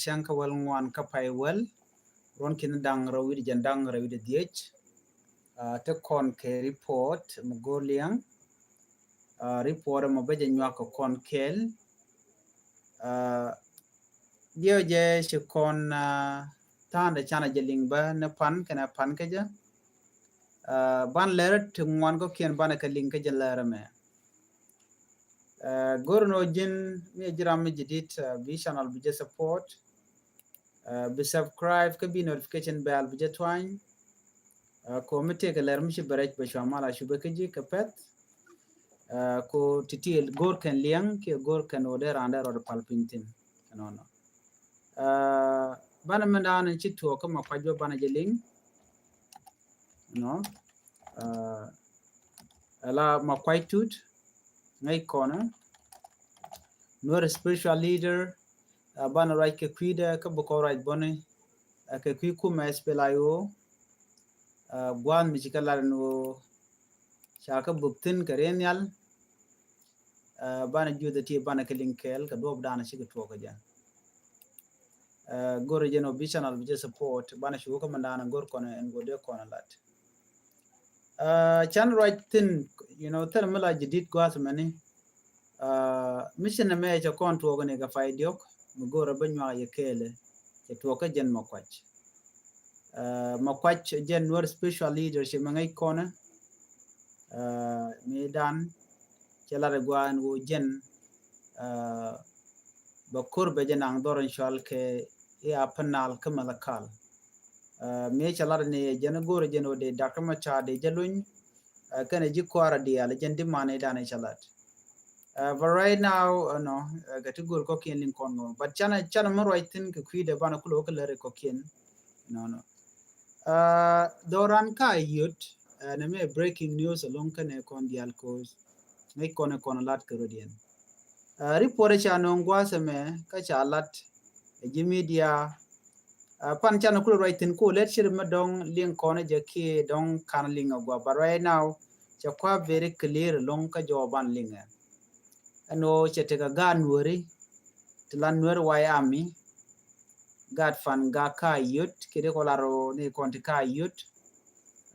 shanka wal ngwan ka pai wel ron kin dang rawid jan dang rawid diech te kon ke report mugoliang report mo beje nywa ko kon kel uh, dio je shi kon tanda chana jeling ba na pan kana pan ka ja ban leret ngwan ko kien ban ka link ka jalara me gorno jin mi jiram jidit bi channel bi support bi subscribe ka bi notification bell bi twine ko mite ka ler mishi baraj ba shamala shuba ka ji ka pet ko titil gor kan liang ke gor kan ode randa ro palpintin no no bana mandan ci to ko ma kwajo bana jeling no ala ma kwaitut ngai kona no spiritual leader bana right ke kwida ka boko right bone ke kwi ku ma spelayo gwan mi cikala no shaka buktin karenyal bana juda ti bana kelinkel ka dob dana shi to ka jan gor jeno bi channel bi support bana shi ko mandana gor kona en gode kona lat chan right thin tel mala jidit gwas mani mission me ja kon to ne ga faidiok mu gora banwa ye kele ke to ka jen makwach jen nur special leadership mangai kona medan chala gwan wo jen bakur be jen ang doron shal ke ya panal kamalakal me chala ne jen gora jen ode dakama cha de jalun kana jikwara dia le jen dimane dane chalat but right now no gatigol ko kin lin kon but chana mo right tin ke kwide bana kulo ko lere ko kin no doran ka yut na me breaking news along kan kon dial ko ngai kon lat ko rodien report cha no ngwa me ka cha lat ji media pan chana kulo right tin ko let shir madong lin kon je ki dong kan lin ngwa but right now cha kwa very clear long ka joban linga ano chetega ganwori tilan nwer wayami gad fan ga ka yut kide ko laro ne konti ka yut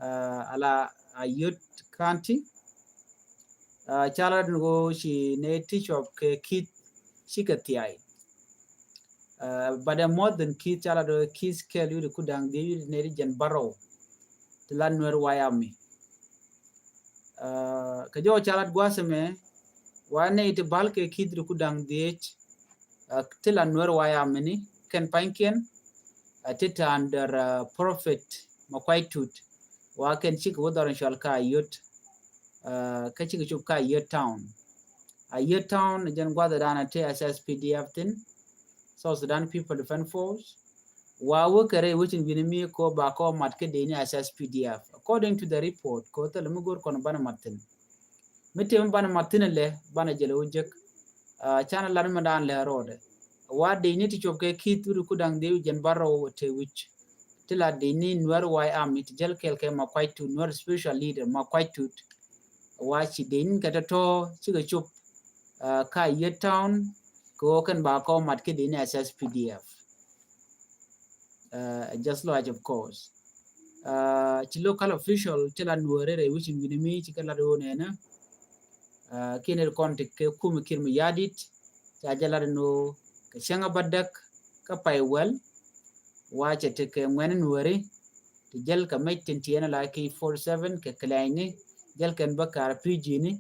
ala yut kanti chala ngo shi ne teach of ke kit shikatiai but more than kit chala do kis kel yu kudang de yu ne jen baro tilan nwer wayami ka jo chala gwaseme wane ite balke kidru kudang diech tilan nwer wayami ni ken pankien tita under prophet makwaitut wa ken chik wodaran shal ka yut ka chik chup ka yut town a yut town jen gwada dana te SSPDF tin South Sudan People Defense Force wa wukare wuchin binimi ko ba ko mat ke deni SSPDF according to the report ko tel mugor kon bana matin mitem bana matin le bana jele wujek channel lan mandan le rode wa de ni ti chop ke kituru kudang de jen baro te wich tila de ni nwar wai am it jel kel ke ma kwaitu nwar special leader ma kwaitu wa chi de ni kata to chi ga chop ka ye town ko kan ba ko mat ke de ni SSPDF just like of course chi local official tila nware re which in mi chi kala do ne na kiner konti ke kum kirmi yadit ta jalar no ka shanga badak ka paiwal wace te ke ngwen nuwari ti jel ka mai tintiana la ki 47 ke kleine jel kan bakar pijini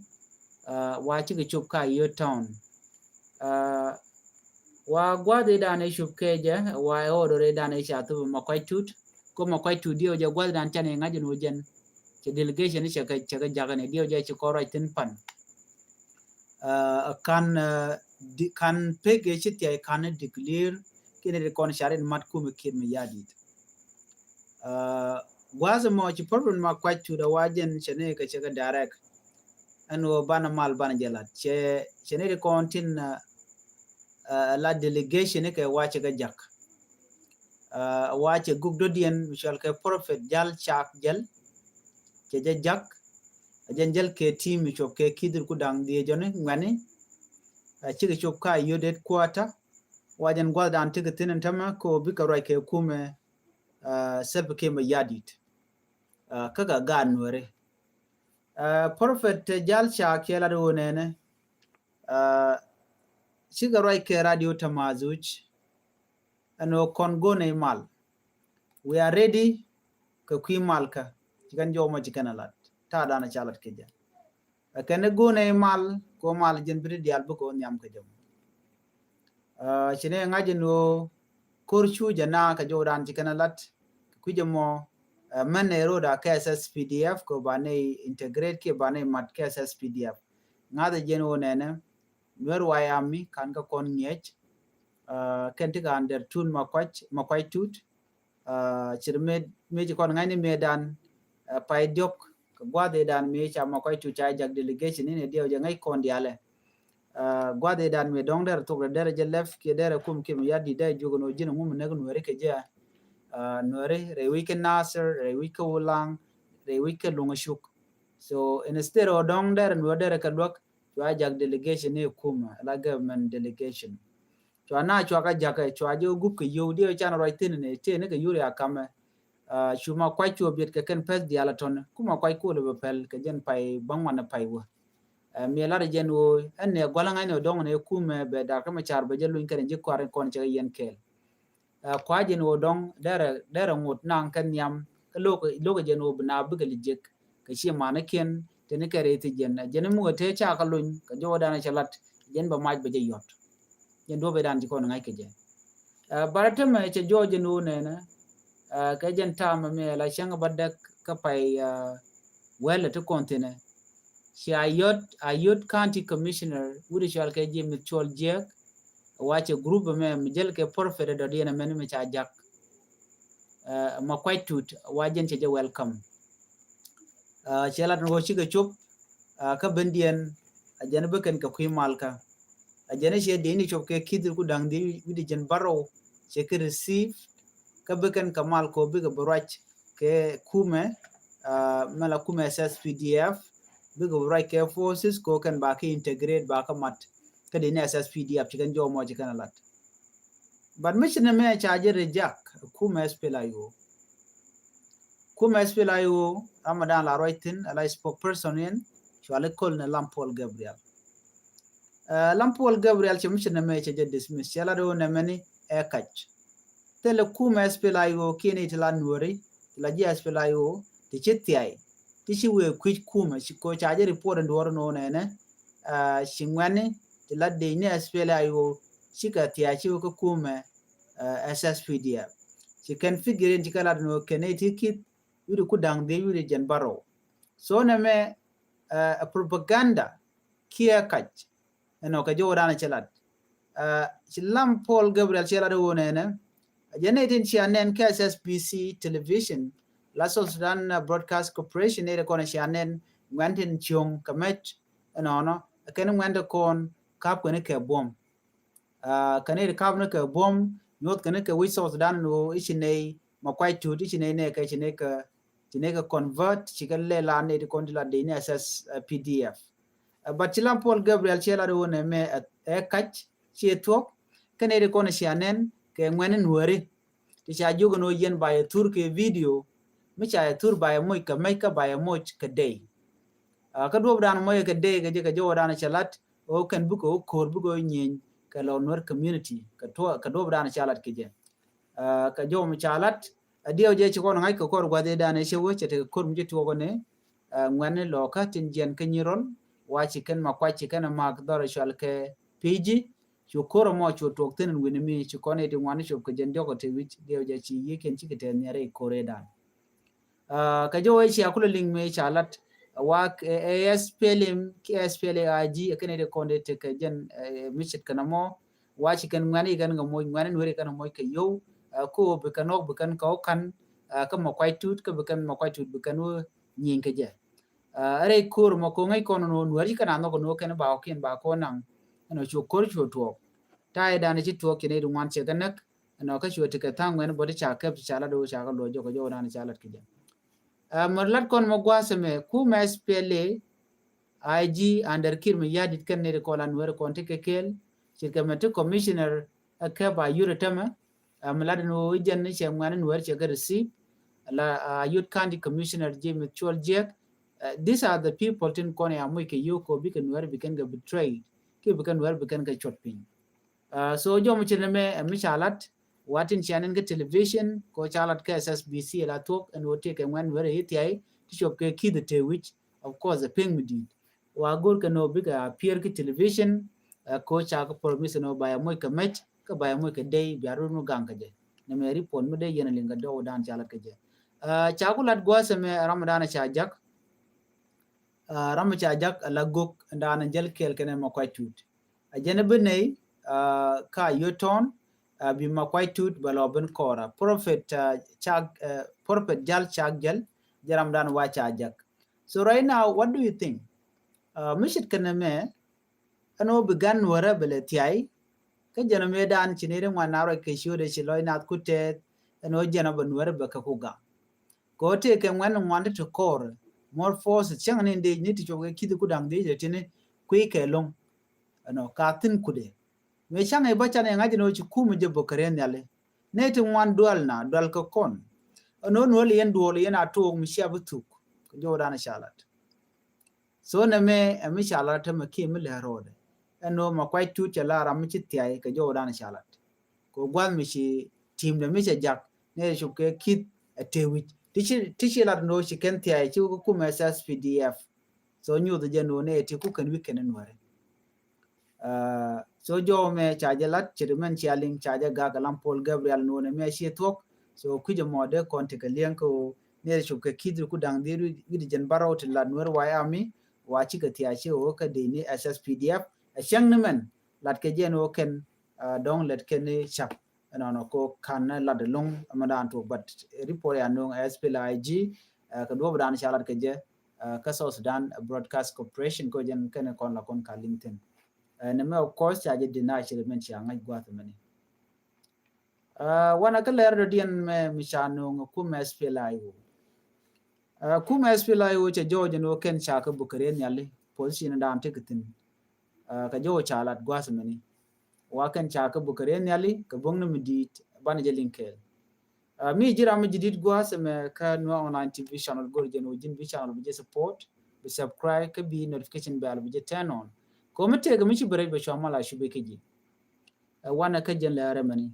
wace ke chup ka yo town wa gwade dane chup ke je wa odore dane chatu makwaitut ko makwaitut dio je gwade dan chane ngajin wojen ke delegation che ka jagane dio je ci ko tin pan kan pege chiti ay kan declare kene kon sharin mat kum kirmi yadit gwaza mo ci problem ma kwatu da wajen chene ka chega direct anu bana mal bana jelat chene de kontin la delegation ke wache ga jak wache gugdodien michal ke prophet jal chak jel ke jak jel ke team chop ke kidir ku dang die jone ngani chigi chop ka yodet quarter wajan gwal dan tiga tinin tama ko bika roi ke kume sebe ke mayadit kaga gan nwere prophet jalcha kela do nene shiga roi ke radio tamazuch ano kongo ne mal we are ready ka kwi malka jikan jo mo jikana lat ta dana chalat keja kene go ne mal ko mal jen bri dial bu ko nyam ka jom chine ngaje no korchu jana ka jo dan jikana lat kujamo mane roda KSS PDF ko bane integrate ke bane mat KSS PDF ngada jen wo nene nwer wayami kan ka kon nyech kentiga under tun makwai tut chirme meji kon ngani medan pai diok gwade dan me cha makwai tut cha jak delegation ne dio je ngai kon diale gwade dan me dong der to der je lef ke der kum kim yadi dai jogono jina mum ne gnore ke je nore re weekend nasser re weekend ulang re weekend lungashuk so instead of dong der no der ka dok cha jak delegation ne kuma la government delegation chwa na chwa ka jaka chwa jo gup ke yo dio chan roi tin ne te ne ke yuri akame chuma kwai chwa biet ke ken pes diala ton kuma kwai ko le pel ke jen pai bangwa na pai wo mi la jen wo enne gwala ngai no dong ne kume be da ka ma char be jelu ken je kware kon che yen kel kwa jen wo dong dere ngut nang kan yam ke lo jen wo na bu ke lijek ke chi ma ne ken te ne ke re ti jen mu te cha ka lun ka jo da na chalat jen ba maj be je yot jen do be dan ji kon ngai ke je barata me che joje no ne na ka jen ta ma me la chang badak ka pai wala to kontine shi ayot county commissioner wuri shal ke je mutual je wache group me mijel ke porfere do diena men me cha jak ma kwai tut wajen che je welcome chelat no shi ga chup ka bendien ajana beken ka kwi malka ajana she de ni chop ke kidir ku dang di widi jen baro che ke receive ka beken kamal ko biga barach ke kume mala kume SS PDF biga barach ke forces ko kan ba ke integrate ba ka mat ka de ni SS PDF chikan jo mo chikan lat but mission me charge reject kume spelayo Ramadan la roitin ala spokesperson in chwale kol na Lampol Gabriel che mission me che dismiss chala do na mani e kach tele kuma spelayo kini tila nuori tila jia spelayo ti chitiai ti shi we kwich kuma shi ko chaje report ndoro no nene shingwani tila de ni spelayo shi ka tia shi ko kuma SSPDF shi kan figure in tikala no keneti kit yuri ku dang de yuri jen baro so na me propaganda kia kach eno ka jo dana chelat shi Lampol Gabriel chela do nene Generating Shannon KSSBC television, Lasso Sudan Broadcast Corporation, Nere Kona Shannon, went in Chung, Kamet, and honor, a can went a corn, cap when a bomb. Canada Cabnica bomb, North Canaka, we saw Sudan, no, Ishine, Maquai to Ishine, Chineka convert, Chicale land, native consular, the SS PDF. But Chilampol Gabriel Chela, a catch, she talk, Canada Kona Shannon. Ke ngwen nwere ti cha jogo no yen by turke video mi cha tur by moy ka mai ka by moy ka day ka do dan moy ka day ga je ka jo dan chalat o kan bu ko kor bu go nyen ka lo nor community ka do dan chalat ke je ka jo mi chalat dio je ko ngai ko kor gwa de dan she wo che te kor mi to go ne ngwen lo ka tin jen ka nyirol wa chi ken ma kwa chi ken ma ka do shal ke PG chukoro mo chutok tin wini mi chukone ti ngwani chup ke jendo ko te wich dio ja chi yiken chi kete nyare kore dan ka jo chi akulo ling me chalat wa ASPLM KSPLAG akene de konde te ke jen michit kana mo wa chi kan ngwani kan ngamo ngwani nwere kana mo ke yo ko be kanok be kan ko kan ka mo kwai tut ka be kan mo kwai tut be kan nyin ke je are kur mo ko ngai kono no nwari kana no ko no ken ba ken ba ko nang no chukor chuto tai dan chi to kene du wan che ganak no ka chu te ka tang wen bodi cha ka chala do cha ka lo jo ko jo dan chalat ki marlat kon mo gwa me ku mes pele IG under kir me yadit kan ne ko lan wer kon te kel chi ka commissioner ka ba yure tama amlad no jen ni che ngwan no che ga receive la youth county commissioner Jim Chol Jek. These are the people tin kone amoy ke yoko bi kan wer bi kan ga betray ke bi kan wer bi kan ga chotpin. So jom chene me chalat watin chanen ga television ko chalat ka SSBC la talk and wote ke ngwan wer yiti to shop ke kid te which of course the ping mudi wa gor ka no bi ka appear ke television ko cha ko permission no ba amoy ka match ka ba amoy ka day bi aru no gang ka je na me report mu day yena linga do dan chalat ka je chakulat gwase me ramadana chajak ramu chajak lagok ndana jel kel kene ma kwatut ajene bene ka yoton bi ma kwatut baloben kora prophet chag prophet jal chagjal jaram dan wa chajak. So right now what do you think mishit kene me ano began wara beletiai ka jana me dan chinere ngwanaro ke shode chiloi nat kutet ano jana banwara baka kuga ko te ke ngwan to core more force chang ne de ni ti choge kidi kudang de je tene kwe ke long ano ka tin kude me chang e bacha ne ngaji no chi kum je bokare nyale ne ti ngwan dual na dual ko kon ano no le yen duol yen ato mi sha butuk ko jo dana shalat so ne me mi shalat me ki mi le rode ano ma kwai tu chala ram chi tiai ko jo dana shalat ko gwan mi shi team de mi che jak ne shu ke kit te wi tichi lar no shi ken tiai chi ko kuma SSPDF so nyu de jeno ne ti ku kan weekend nware so jo me chaje lat chirmen chaling chaje ga galam Paul Gabriel no ne me shi tok so ku je mode kon te kalien ko ne shu ke kidru ku dang diru gidi jen baro te lar nwer wa ami wa chi ka tiai chi o ka de ni SSPDF a shang ne men lat ke jeno ken dong let ken ni chap no ko kan la de long amadan to but report ya no SPLIG ka do dan shalat ke je ka South Sudan Broadcast Corporation ko jen ken kon la kon ka LinkedIn ne me of course ya je dina shi men shi ngai gwa to mani wana ka ler dien me mishano ku SPLIO ku SPLIO che George no ken cha ka bukare nyali position dan tikitin ka jo chalat gwa to mani wakan cha ka bukare nyali ka bongno midit ban je linkel mi jira mi jidit gwa me ka no online TV channel go je no jin bi channel bi support bi subscribe ka bi notification bell bi turn on ko mete ga mi ci bare be shoma la shi be keji wana ka jen la remani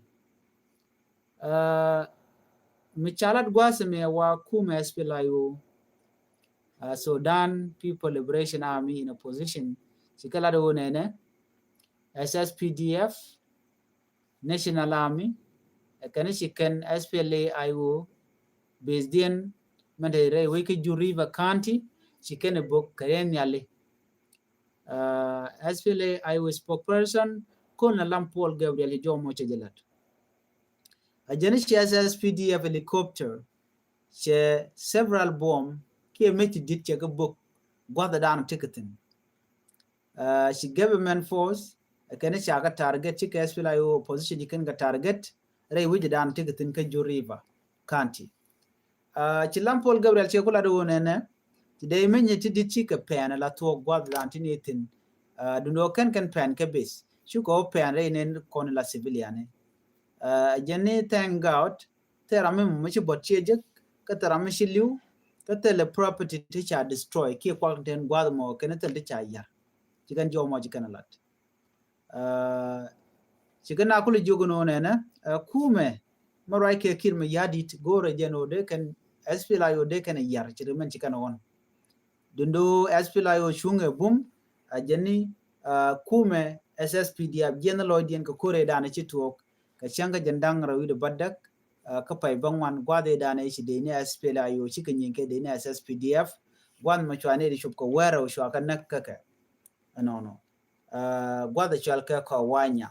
mi chalat gwa me wa kuma SPLIO Sudan People Liberation Army in a position sikala do nene SSPDF National Army kan shikan SPLA-IO based in mandere wiki River County shikan book karen yale SPLA-IO spokesperson kon lam Paul Gabriel Jomo Chejelat a jenish SSPDF helicopter che several bomb ke meti dit che book gwada dan ticketing she government force kan shaka target chika SPLA-IO position yikan ga target rai wiji dan ticketing ka River County chilam Paul Gabriel che kula do nene today menye ti dit chika pen la to gwada dan tinitin duno kan pen ka base shuko pen rai nen kon la civilian jenny thank God terame mu chi botche je ka terame shi liu ka tele property ti cha destroy ki kwa den gwada mo kan tel ti cha ya chigan jo mo chikan lat chigan akulu jogono nene kume marai ke kirme yadit gore jeno de kan SPLIO de kan yar chirmen chikan on dundo SPLIO shunge bum jenny kume SSPDF general dien ko kore dana chituok ka changa jandang rawi de badak ka pai bangwan gwade dana shi de ne SPLIO chikan yinke de ne SSPDF gwan ma chwane de shup ko wero shwa kan nakka no gwada chalka ka wanya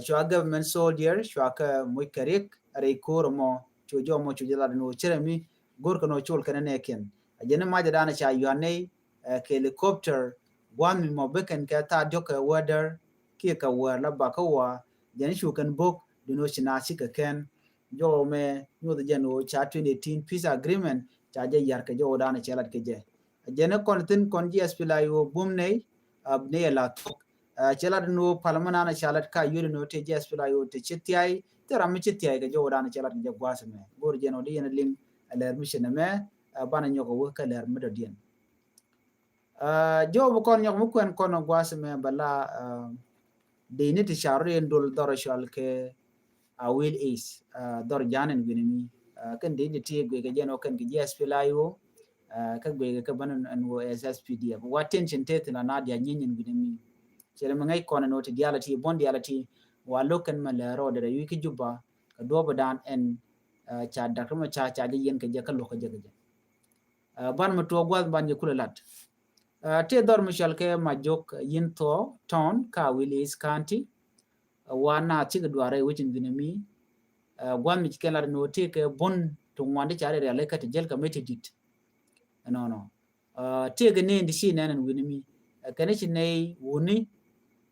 shwa government soldier shwa ka muikarik are kormo chojo mo chujala no cheremi gorko no chol kan neken ajene ma dana cha yane ke helicopter gwan mi mo beken ka ta joka weather ki ka wala bakawa jeni shu kan bok dino china sika ken jo me no de jeno cha 2018 peace agreement cha je yar ka jo dana chalat ke je jene kon tin kon GSPLIO bum nei abne la tok chelad no palamana na chalat ka yuri no te jes pila yo te chitiai te ram chitiai ga jo dan chelad je gwasme gor je no di yen lim aler mission me bana nyoko wo ka ler medo dien jo bu kon nyok mu kwen kono gwasme bala de ni ti sharu en dol doro shal ke a will is dor janen binimi kan de ti gwe ga jeno kan ge jes pila yo ka gwe ka banan an wo SSPDF waten chinte na nadia nyin binimi chere mangai kono no ti diality bon diality wa lokan malero de yuki juba ka do badan en cha dakar ma cha de yen ka je ka lo ka je ban ma to gwal ban je kulalat te dor mishal ke majok yinto town ka Willis County wana ti ga dware wicin binami gwam mi kelar no te ke bon to wande chare re ka te jel ka meti dit no te ga ne ndi shi nan winimi kane shi ne wuni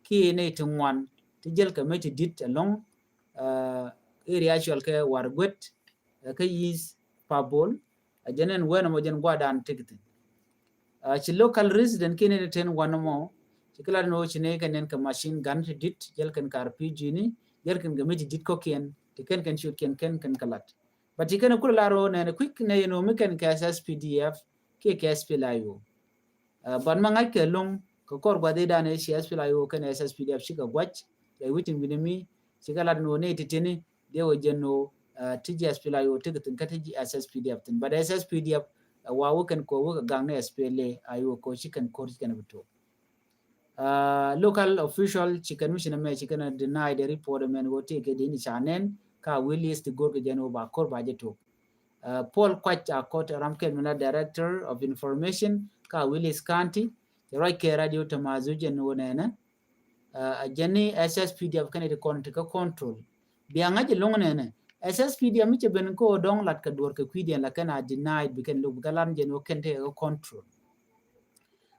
ki ne tungwan ti jel ka meti dit along area actual ke wargwet ka yis pabol janen wena mo jen gwadan tigtin ci local resident kine ten wano mo ci kala no ci ne kanen ka machine gun dit jel kan kar pg ni jel kan ga meti dit ko ken ti ken shoot ken kalat but ci kana kula ro ne quick ne no me kan ka SSPDF ke SPLIO ban ma ngai ke long ko kor gwa de dane SPLIO kan SSPDF shi ga gwach e witin binimi ci kala no ne titini de wo jenno tiji SPLIO tigatin ka tiji SSPDF tin but SSPDF wawo kan ko wo gang ne SPLA ayo ko shi kan ko shi kan bito local official chicken mission me chicken deny the report men go take the ni chanen ka Willis to go jeno ba kor ba jeto Paul Kwacha Kot Ramkel Muna Director of Information ka Willis County the right care radio tamazu jeno nena jeni SSPDF kan de control bianga je long nena SSPDF mi ben ko dong lat ka dor ka kwidian la kana denied bikan lu galan jeno kente control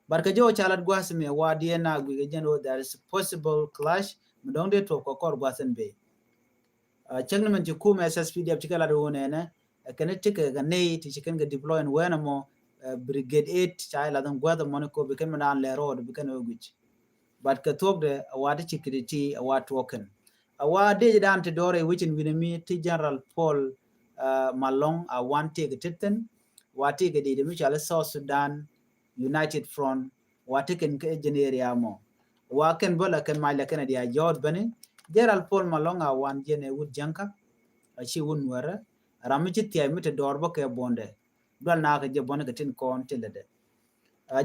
barka jo chalat gwasme wadi na gwi jeno there is possible clash mdong de to ko kor gwasen be chengna man kuma SSPDF tikala do nena kana tika ga nei ti chicken ga deploy and wena mo brigade 8 chaila dan gwada moniko bikan man le road bikan ogich but ka tok de wadi security awat token awade dan te dore wichin winami ti general Paul Malong a wante ga titten wati ga de mi chala South Sudan United Front wataken ke engineer mo waken bola kan mala kan dia jod bane Gerald Paul Malonga wan jene wud janka achi wun wara ramichi tiay mite dorbo ke bonde dal na ke je bonde ke tin kon telede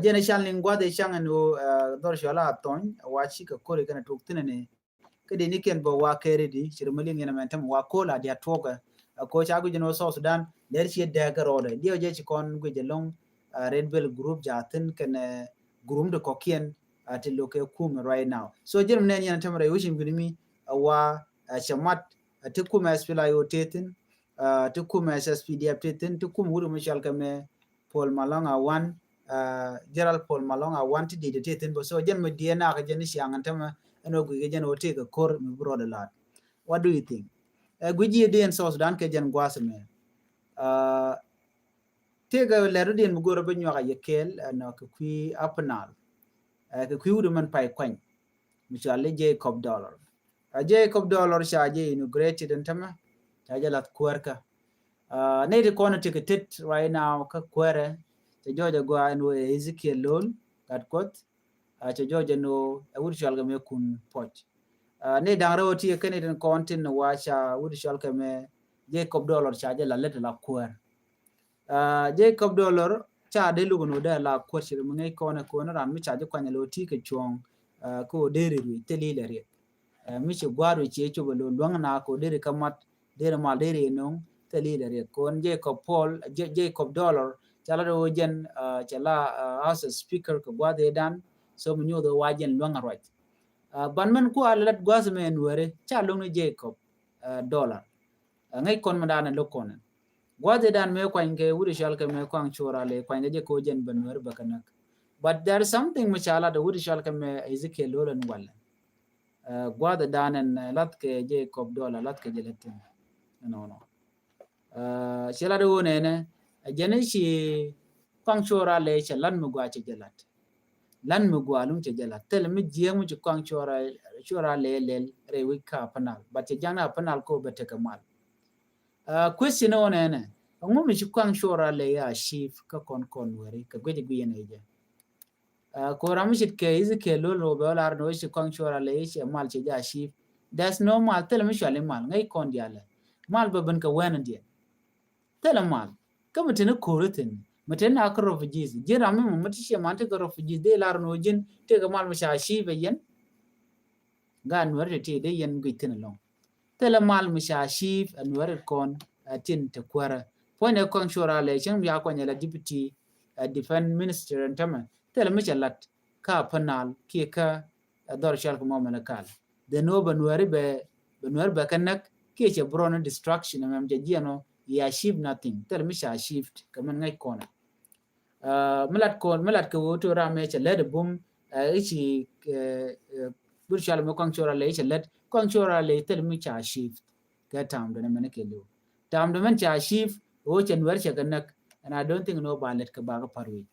jene shan lingwa de shangan no dor shola ton wachi ka kore kan tok tinene ke de niken bo wa kere di shirmali ngena mentem wa kola dia toka ko chagu jeno so Sudan der chi de garode dio je chi kon guje long Red Bell group jatin kan group de kokien at loke kum right now so jerm nen yan tamara yushin gudimi wa shamat to kum SPLIO tetin to kum SSPDF tetin to kum wuru mishal kame Paul Malonga wan Gerald Paul Malonga wan ti de tetin bo so jerm diena ka jeni shangan tama eno guge jen wote ka kor mi brother lad what do you think guji de en South Sudan ke jen gwasme tega leru din mugoro be nyaka yekel no ku apnal ku wudu man pay kwany misale Jacob Dollar Jacob Dollar shaje integrated entama shaje lat kwerka ne de kono ticket right now ka kwere te jojo go anu Ezekiel lol kat kot te jojo no wudu shalga me kun poch ne dangre oti kene den kontin washa wudu shalga me Jacob Dollar shaje la let la kwer Jacob Dollar cha de lugo da la kwachir mungai kona kona ran mi cha je kwanya lo ti ke chong ko deri ri teli le ri mi che gwaru che cho lo luang na ko deri kamat deri mal deri no teli le ri kon Jacob Dollar cha la do jen cha la as a speaker ko gwade dan so mu nyodo wajen luang right banman ko alat gwazme nwere cha lo ni Jacob Dollar ngai kon madana lo kona gwade dan me kwange wuri shalka me kwang chora le kwange je ko jen banwer bakanak but there's something which ala the wuri shalka me Ezekiel lolan wala gwade dan en lat ke Jacob Dollar lat ke jeletin no shala do ne jene shi kwang chora le chalan mu gwache jelat lan mu gwalum che jala tel mi jiemu che kwang chora le re wika panal but che jana panal ko bete kamal question on ene ngum mi kwang chora le ya chief ka kon wari ka gwe gwe ne je ko ramishit ke is ke lo be lar no che kwang chora le che mal che ja chief there's no mal tel mi shale mal ngai kon diala mal be ban ka wen dia tel mal ka mutene korotin mutene akro refugees jira mi mutti che man te refugees de lar no jin te ga mal mi sha chief yen gan wer te de yen gwitin long tela mal mi sha chief an wer kon tin te kwara pone kon shora le chen ya kon la deputy defense minister antama tela mi chalat ka panal ki ka dor shal ko mo kal de no ban wer be kanak ki che brono destruction ngam je jiano ya chief nothing tela mi sha shift kaman ngai kona melat ko to rame che led bum ichi burshal mo kon shora le che led kon chora le tel mi cha shift ka tam de men ke lu tam de men cha shift o chen wer che kanak and I don't think no ba let ka ba ka parwi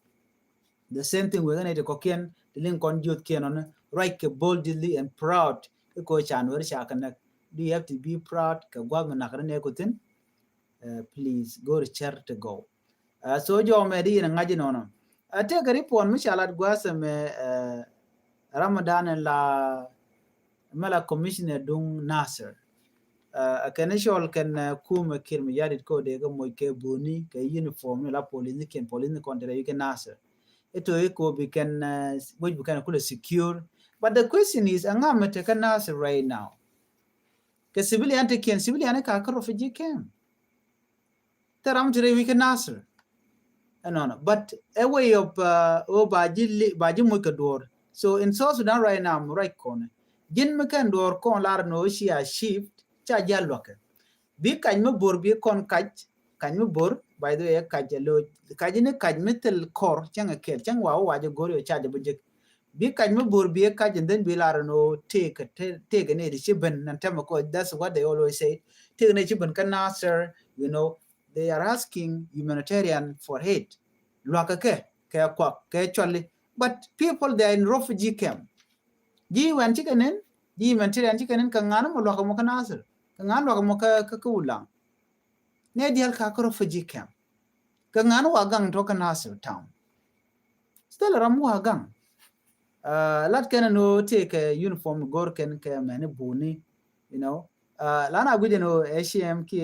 the same thing we gonna ko ken the link on jot ken on right ke boldly and proud ko chan wer cha kanak do you have to be proud ka gwa na ne ko tin please go to church to go so jo me di na ngaji no no ate ka ripon mi chalat gwa se me Ramadan la mala commissioner dung Nasser kanishol kan kuma kirmi yadit ko de ga moy ke boni ke uniform la police kontra you can Nasser eto ko be can we can kula secure but the question is angam te kan Nasser right now ke civilian ka ka refugee camp taram jere we can Nasser no but a way of baji moy ka door so in South Sudan right now right corner jin me kan door kon lar no shia shift cha jalwaka bi kaj me bor bi kon kaj me bor by the way kaj lo kaj ne kaj metal kor changa kel chang wa je gor yo cha de bujek bi kaj me bor bi kaj den bi lar no take ne di chiben nan tam ko that's what they always say take ne chiben kan Nasser you know they are asking humanitarian for aid lwaka ke kwa ke chole but people they are in refugee camp ji wan chikanen ji humanitarian chikanen kan ngana mo lwaka mo kan Nasser kan ngana lwaka mo ka ulang ne dial ka ko refugee camp kan ngana wa gang to kan Nasser town still ram wa gang lat ken no take uniform gor ken ke mane buni you know lana guje no ACM ki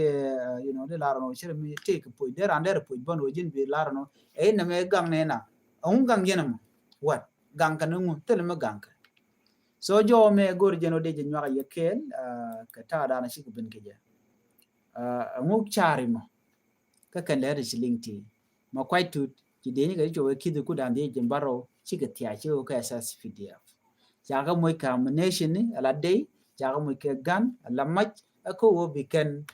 you know de laro no chere mi take po de rande po bon wajin bi laro no e na me gang ne na un gang yenam what gang kan ngu tel me gang so jo me gor jeno de jenwa ye ken ka ta da na shi bin ke je ngu chari mo ka kan le shilinti ma kwai tut ki de ni ga jo ki de ku dan de jembaro shi ga tia chi ka SS PDF jaga moy ka nation ni ala day jaga moy ke gan ala mach ko wo biken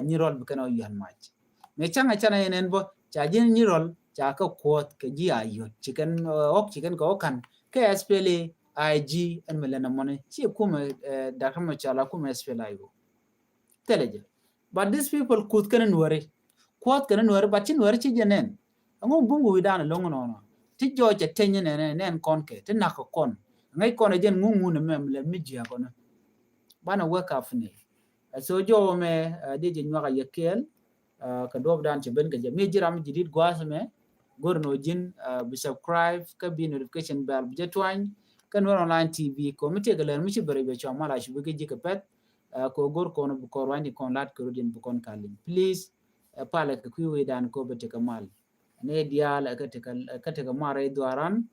nyirol biken o yan mach me changa chana yenen bo jajin nyirol jaka kwot ke ji ayo chicken ok chicken ko kan ke SPLA IG en melena money chi kuma dakama chala kuma SPLA ayo teleje but these people kut kan nuare kwot kan nuare bachin nuare chi jenen ngum bungu widana longo no ti joje tenye nen kon ke ti nako kon ngai kono jen ngungu ne mem le mijia kono bana wake up ne so jo me de je nyaka yekel ka dob dan che ben ga je me jiram jidit gwas me gorno jin bi subscribe ka bi notification bell bi jetwan kan won online tv ko mite ga ler mi ci bere be chama la shi bi ji ka pet ko gor kono bu ko wani kon lat ko din bu kon kalin please pala ka kuwi dan ko bete kamal ne dial ka te ka mare duaran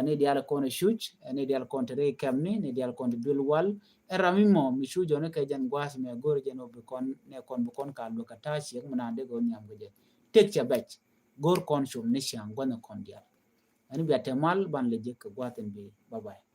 ne dial kono shuch ne dial kontre kamni ne dial kon bil wal eramimo mi shujo ne ka jan gwas me gor jeno be kon ne kon bu kon kalu ka tashi ngana de go nyam goje tek cha bach gor kon shum ne shang gona kon dial ani biate mal ban le je ka gwaten be bye bye